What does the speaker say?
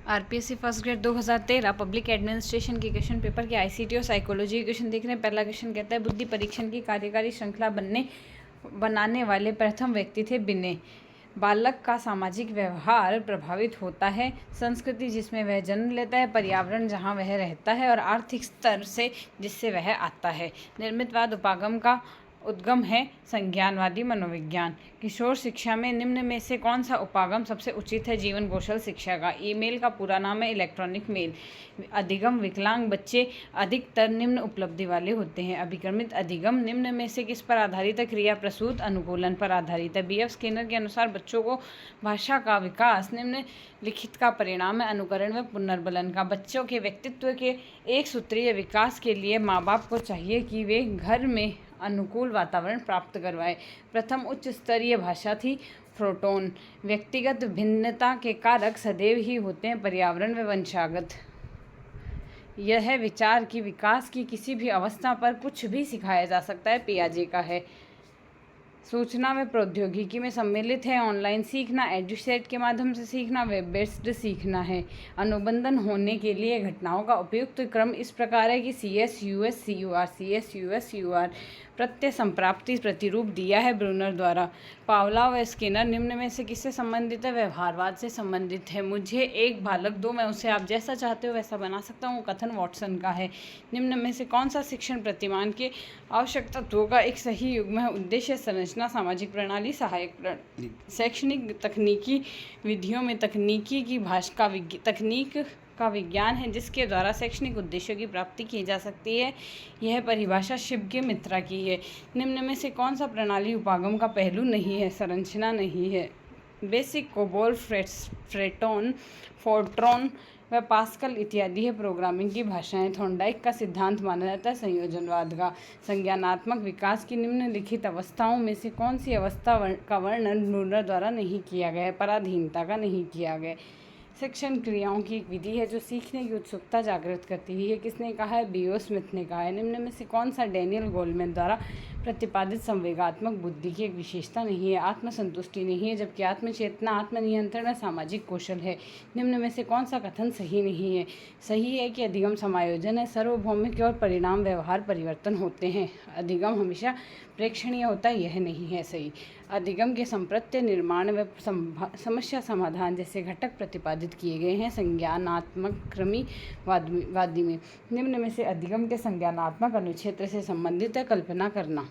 RPSC first grade 2013 public administration के question paper के ICT और साइकोलॉजी के क्वेश्चन देख रहे हैं। पहला क्वेश्चन कहता है बुद्धि परीक्षण की कार्यकारी श्रृंखला बनाने वाले प्रथम व्यक्ति थे बिने। बालक का सामाजिक व्यवहार प्रभावित होता है संस्कृति जिसमें वह जन्म लेता है, पर्यावरण जहाँ वह रहता है और आर्थिक स्तर से जिससे वह आता है। निर्मितवाद उपागम का उद्गम है संज्ञानवादी मनोविज्ञान। किशोर शिक्षा में निम्न में से कौन सा उपागम सबसे उचित है? जीवन कौशल शिक्षा का। ईमेल का पूरा नाम है इलेक्ट्रॉनिक मेल। अधिगम विकलांग बच्चे अधिकतर निम्न उपलब्धि वाले होते हैं। अभिक्रमित अधिगम निम्न में से किस पर आधारित है? क्रिया प्रसूत अनुकूलन पर आधारित है। बीएफ स्किनर के अनुसार बच्चों को भाषा का विकास निम्नलिखित का परिणाम है अनुकरण व पुनर्बलन का। बच्चों के व्यक्तित्व के एक सूत्रीय विकास के लिए माँ बाप को चाहिए कि वे घर में अनुकूल वातावरण प्राप्त करवाएं। प्रथम उच्च स्तरीय भाषा थी प्रोटोन। व्यक्तिगत भिन्नता के कारक सदैव ही होते हैं पर्यावरण व वंशागत। यह विचार की विकास की किसी भी अवस्था पर कुछ भी सिखाया जा सकता है पियाजे का है। सूचना व प्रौद्योगिकी में सम्मिलित है ऑनलाइन सीखना, एडुसेट के माध्यम से सीखना, वेब बेस्ड सीखना है। अनुबंधन होने के लिए घटनाओं का उपयुक्त क्रम इस प्रकार है कि CS US CUR प्रत्यय संप्राप्ति प्रतिरूप दिया है ब्रूनर द्वारा। पावलोव व स्किनर निम्न में से किससे संबंधित है? व्यवहारवाद से संबंधित है। मुझे एक बालक दो, मैं उसे आप जैसा चाहते हो वैसा बना सकता हूँ, कथन वॉटसन का है। निम्न में से कौन सा शिक्षण प्रतिमान के आवश्यक तत्वों का एक सही युग्म है? उद्देश्य, संरचना, सामाजिक प्रणाली, सहायक प्रणाली। शैक्षणिक तकनीकी विधियों में तकनीक का विज्ञान है जिसके द्वारा शैक्षणिक उद्देश्यों की प्राप्ति की जा सकती है। यह परिभाषा शिव के मित्रा की है। निम्न में से कौन सा प्रणाली उपागम का पहलू नहीं है? संरचना नहीं है। बेसिक, कोबोल, फ्रेटोन, फोर्ट्रॉन व पास्कल इत्यादि है प्रोग्रामिंग की भाषाएं। थॉर्नडाइक का सिद्धांत माना जाता है संयोजनवाद का। संज्ञानात्मक विकास की निम्नलिखित अवस्थाओं में से कौन सी अवस्था का वर्णन ब्रूनर द्वारा नहीं किया गया है? पराधीनता का नहीं किया गया। शिक्षण क्रियाओं की एक विधि है जो सीखने की उत्सुकता जागृत करती है। किसने कहा है? B.O. स्मिथ ने कहा है। निम्न में से कौन सा डैनियल गोलमैन द्वारा प्रतिपादित संवेगात्मक बुद्धि की एक विशेषता नहीं है? आत्मसंतुष्टि नहीं है, जबकि आत्मचेतना, आत्मनियंत्रण व सामाजिक कौशल है। निम्न में से कौन सा कथन सही नहीं है? सही है कि अधिगम समायोजन है, सार्वभौमिक और परिणाम व्यवहार परिवर्तन होते हैं। अधिगम हमेशा प्रेक्षणीय होता है, यह नहीं है सही। अधिगम के संप्रत्य निर्माण व समस्या समाधान जैसे घटक प्रतिपादित किए गए हैं संज्ञानात्मक क्रमी वादी में। निम्न में से अधिगम के संज्ञानात्मक अनुक्षेत्र से संबंधित है? कल्पना करना।